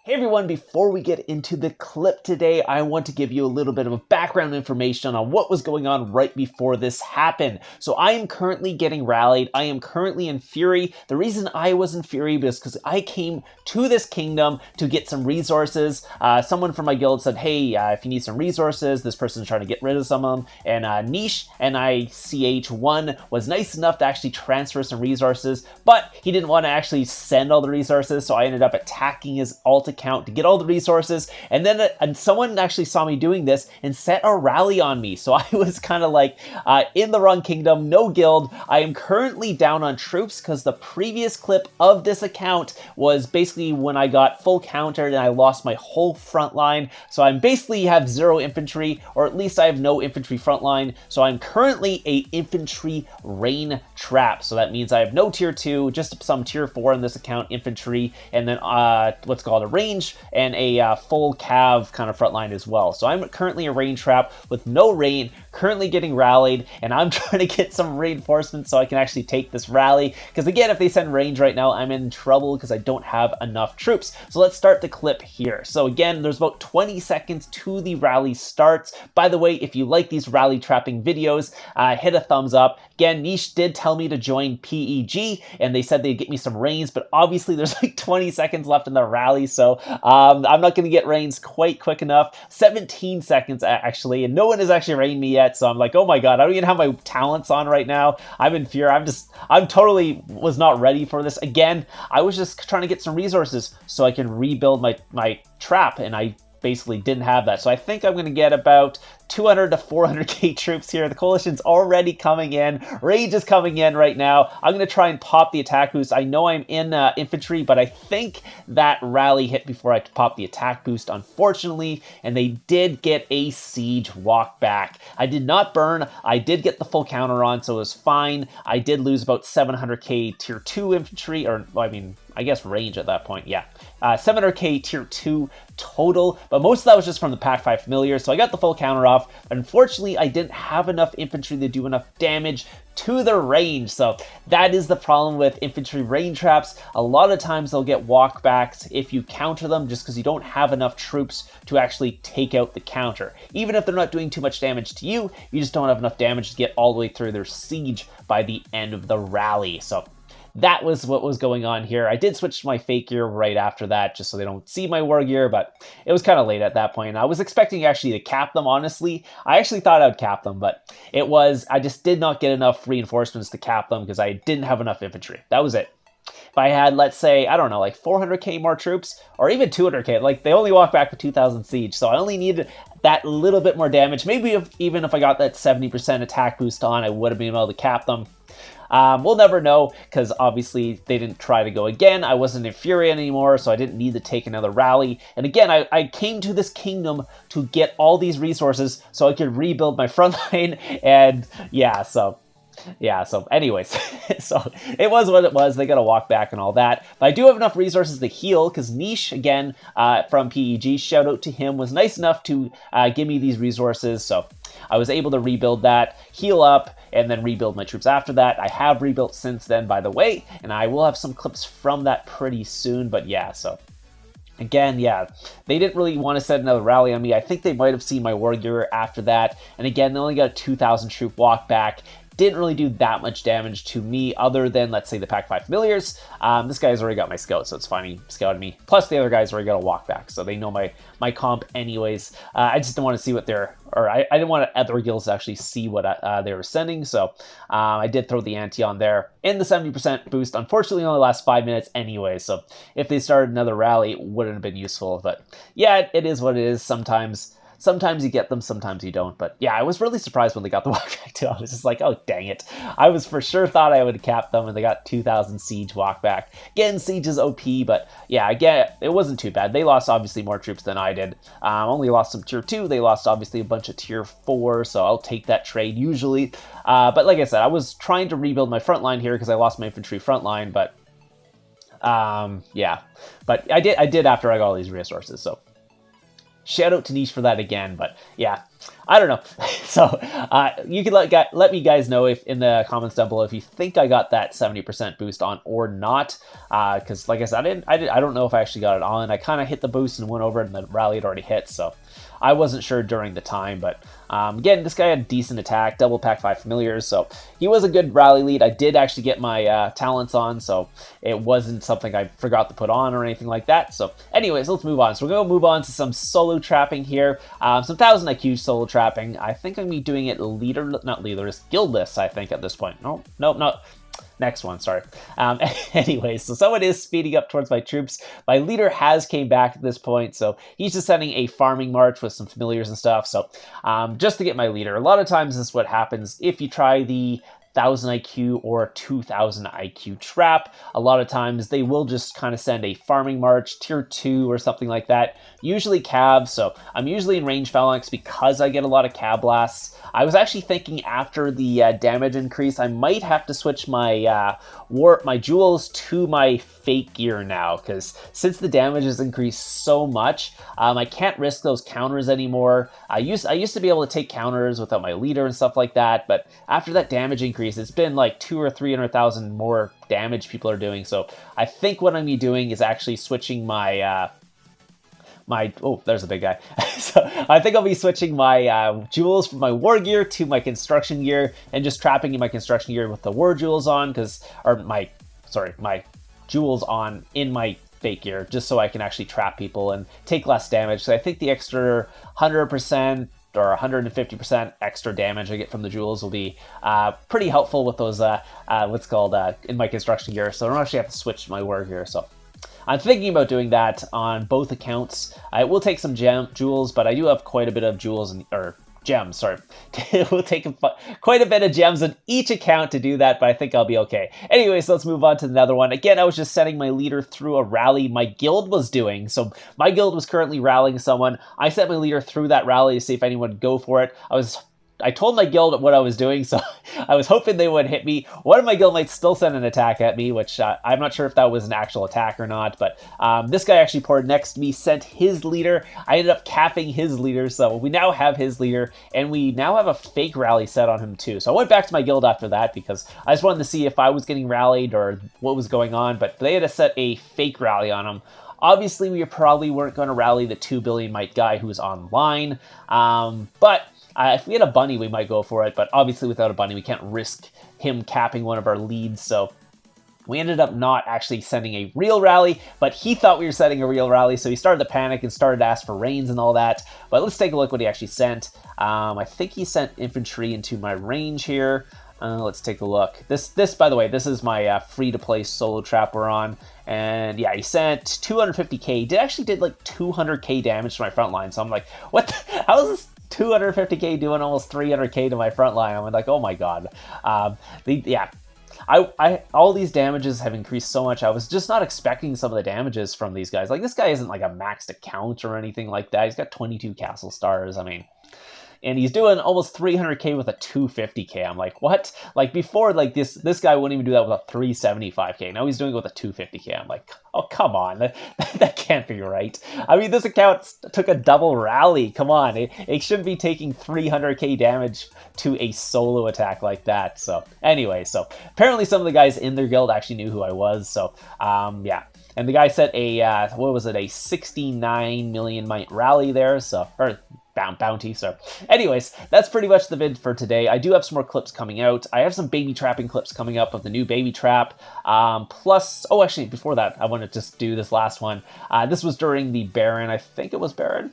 Hey everyone, before we get into the clip today, I want to give you a little bit of background information on what was going on right before this happened. So I am currently getting rallied. I am currently in Fury. The reason I was in Fury was because I came to this kingdom to get some resources. Someone from my guild said, hey, if you need some resources, this person's trying to get rid of some of them. And Niche, NICH1, was nice enough to actually transfer some resources, but he didn't want to actually send all the resources, so I ended up attacking his alt account to get all the resources, and then someone actually saw me doing this and set a rally on me. So I was kind of like in the wrong kingdom, no guild. I am currently down on troops because the previous clip of this account was basically when I got full countered and I lost my whole front line. So I'm basically have 0 infantry, or at least I have no infantry front line. So I'm currently a infantry rain trap. So that means I have no tier 2, just some tier 4 in this account, infantry, and then what's called a range and a full cav kind of front line as well. So I'm currently a rain trap with no rain, currently getting rallied, and I'm trying to get some reinforcements so I can actually take this rally. Because again, if they send range right now, I'm in trouble because I don't have enough troops. So let's start the clip here. So again, there's about 20 seconds to the rally starts. By the way, if you like these rally trapping videos, hit a thumbs up. Again, Niche did tell me to join PEG, and they said they'd get me some rains, but obviously there's like 20 seconds left in the rally, so I'm not going to get rains quite quick enough. 17 seconds actually, and no one has actually rained me yet, so I'm like, oh my god, I don't even have my talents on right now. I'm in fear. I'm totally was not ready for this. Again, I was just trying to get some resources so I can rebuild my trap, and I basically didn't have that. So I think I'm going to get about 200 to 400k troops here. The coalition's already coming in. Rage is coming in right now. I'm going to try and pop the attack boost. I know I'm in infantry, but I think that rally hit before I pop the attack boost, unfortunately, and they did get a siege walk back. I did not burn. I did get the full counter on, so it was fine. I did lose about 700k tier 2 infantry, or I mean, I guess range at that point, yeah. 700k tier 2 total, but most of that was just from the Pack 5 familiar, so I got the full counter off. But unfortunately, I didn't have enough infantry to do enough damage to the range, so that is the problem with infantry rain traps. A lot of times they'll get walkbacks if you counter them, just because you don't have enough troops to actually take out the counter. Even if they're not doing too much damage to you, you just don't have enough damage to get all the way through their siege by the end of the rally. So that was what was going on here. I did switch to my fake gear right after that, just so they don't see my war gear, but it was kind of late at that point. I was expecting actually to cap them, honestly. I actually thought I would cap them, but I just did not get enough reinforcements to cap them because I didn't have enough infantry. That was it. If I had, let's say, I don't know, like 400k more troops, or even 200k, like they only walk back with 2,000 siege, so I only needed that little bit more damage. Maybe even if I got that 70% attack boost on, I would have been able to cap them. We'll never know, because obviously they didn't try to go again. I wasn't in Fury anymore, so I didn't need to take another rally. And again, I came to this kingdom to get all these resources so I could rebuild my front line, and yeah, so anyways, so it was what it was. They got to walk back and all that. But I do have enough resources to heal, because Niche, again, from PEG, shout out to him, was nice enough to give me these resources. So I was able to rebuild that, heal up, and then rebuild my troops after that. I have rebuilt since then, by the way, and I will have some clips from that pretty soon. But yeah, so again, yeah, they didn't really want to set another rally on me. I think they might have seen my war gear after that. And again, they only got a 2,000 troop walk back. Didn't really do that much damage to me other than, let's say, the Pack 5 familiars. This guy's already got my scout, so it's fine. He scouted me. Plus, the other guys already got a walk back, so they know my comp anyways. I just didn't want to see what I didn't want other guilds to actually see what they were sending, so I did throw the ante on there. And the 70% boost, unfortunately, only lasts 5 minutes anyway, so if they started another rally, it wouldn't have been useful. But yeah, it is what it is. Sometimes you get them, sometimes you don't. But yeah, I was really surprised when they got the walkback too. I was just like, oh, dang it. I was for sure thought I would cap them, and they got 2,000 siege walkback. Again, siege is OP, but yeah, again, it wasn't too bad. They lost obviously more troops than I did. Only lost some tier 2. They lost obviously a bunch of tier 4, so I'll take that trade usually. But like I said, I was trying to rebuild my front line here because I lost my infantry front line, but yeah. But I did after I got all these resources, so shout out to Niche for that again. But yeah, I don't know. So you can let me guys know if in the comments down below if you think I got that 70% boost on or not. Because like I said, I don't know if I actually got it on. I kind of hit the boost and went over it, and the rally had already hit, so I wasn't sure during the time. But again, this guy had decent attack, double pack 5 familiars, so he was a good rally lead. I did actually get my talents on, so it wasn't something I forgot to put on or anything like that. So anyways, let's move on. So we're going to move on to some solo trapping here. Some 1000 IQ solo trapping. I think I'm going to be doing it not leaderless, guildless, I think, at this point. Nope, not. Next one, sorry. Anyways, so someone is speeding up towards my troops. My leader has came back at this point, so he's just sending a farming march with some familiars and stuff. So just to get my leader. A lot of times this is what happens if you try the 1000 IQ or 2000 IQ trap. A lot of times they will just kind of send a farming march, tier 2 or something like that, usually cab. So I'm usually in range phalanx because I get a lot of cab blasts. I was actually thinking after the damage increase, I might have to switch my my jewels to my fake gear now, because since the damage has increased so much, I can't risk those counters anymore. I used to be able to take counters without my leader and stuff like that, but after that damage increase, it's been like 200,000 or 300,000 more damage people are doing. So I think what I'm gonna be doing is actually switching my oh, there's a big guy. So I think I'll be switching my jewels from my war gear to my construction gear, and just trapping in my construction gear with the war jewels on, my jewels on in my fake gear, just so I can actually trap people and take less damage. So I think the extra 100% or 150% extra damage I get from the jewels will be pretty helpful with those in my construction gear. So I don't actually have to switch to my war gear. So I'm thinking about doing that on both accounts. I will take some jewels, but I do have quite a bit of jewels or gems, sorry. It will take quite a bit of gems on each account to do that, but I think I'll be okay. Anyways, let's move on to another one. Again, I was just sending my leader through a rally my guild was doing. So my guild was currently rallying someone. I sent my leader through that rally to see if anyone would go for it. I told my guild what I was doing, so I was hoping they would hit me. One of my guildmates still sent an attack at me, which I'm not sure if that was an actual attack or not, but this guy actually poured next to me, sent his leader. I ended up capping his leader, so we now have his leader, and we now have a fake rally set on him too. So I went back to my guild after that because I just wanted to see if I was getting rallied or what was going on, but they had to set a fake rally on him. Obviously, we probably weren't going to rally the 2 billion might guy who's online, but if we had a bunny, we might go for it, but obviously without a bunny, we can't risk him capping one of our leads, so we ended up not actually sending a real rally, but he thought we were sending a real rally, so he started to panic and started to ask for rains and all that. But let's take a look what he actually sent. I think he sent infantry into my range here. Let's take a look. This, by the way, this is my free-to-play solo trap we're on. And yeah, he sent 250k. He actually did like 200k damage to my front line, so I'm like, what? How is this 250k doing almost 300k to my front line? I'm like, oh my god. All these damages have increased so much. I was just not expecting some of the damages from these guys. Like, this guy isn't like a maxed account or anything like that. He's got 22 castle stars. I mean, and he's doing almost 300k with a 250k. I'm like, what? Like, before, like, this guy wouldn't even do that with a 375k. Now he's doing it with a 250k. I'm like, oh, come on. That can't be right. I mean, this account took a double rally. Come on. It shouldn't be taking 300k damage to a solo attack like that. So, anyway, so apparently some of the guys in their guild actually knew who I was. So, yeah. And the guy set a, what was it, a 69 million might rally there. So, or bounty. So anyways, that's pretty much the vid for today. I do have some more clips coming out. I have some baby trapping clips coming up of the new baby trap. Plus, oh, actually, before that, I want to just do this last one. This was during the Baron. I think it was Baron.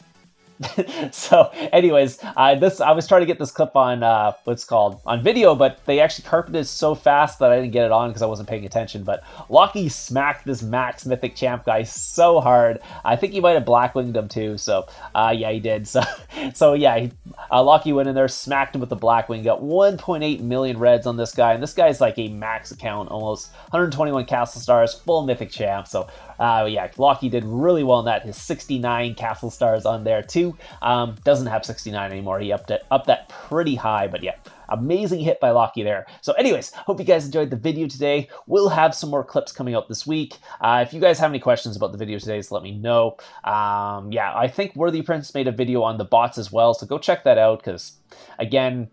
So anyways, I was trying to get this clip on on video, but they actually carpeted so fast that I didn't get it on because I wasn't paying attention. But Lockie smacked this max mythic champ guy so hard. I think he might have blackwinged him too. So yeah, he did. So yeah, Lockie went in there, smacked him with the blackwing, got 1.8 million reds on this guy, and this guy's like a max account, almost 121 castle stars, full mythic champ. So yeah, Lockie did really well in that. His 69 castle stars on there too. Doesn't have 69 anymore. He upped that pretty high, but yeah, amazing hit by Locky there. So anyways, hope you guys enjoyed the video today. We'll have some more clips coming out this week. If you guys have any questions about the video today, let me know. Yeah, I think Worthy Prince made a video on the bots as well, so go check that out, because again,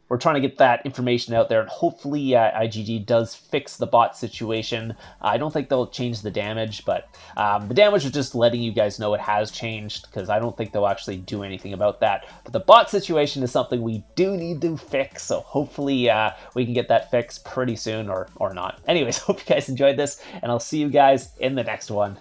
we're trying to get that information out there, and hopefully IGG does fix the bot situation. I don't think they'll change the damage, but the damage is just letting you guys know it has changed, because I don't think they'll actually do anything about that. But the bot situation is something we do need to fix, so hopefully we can get that fixed pretty soon, or not. Anyways, hope you guys enjoyed this, and I'll see you guys in the next one.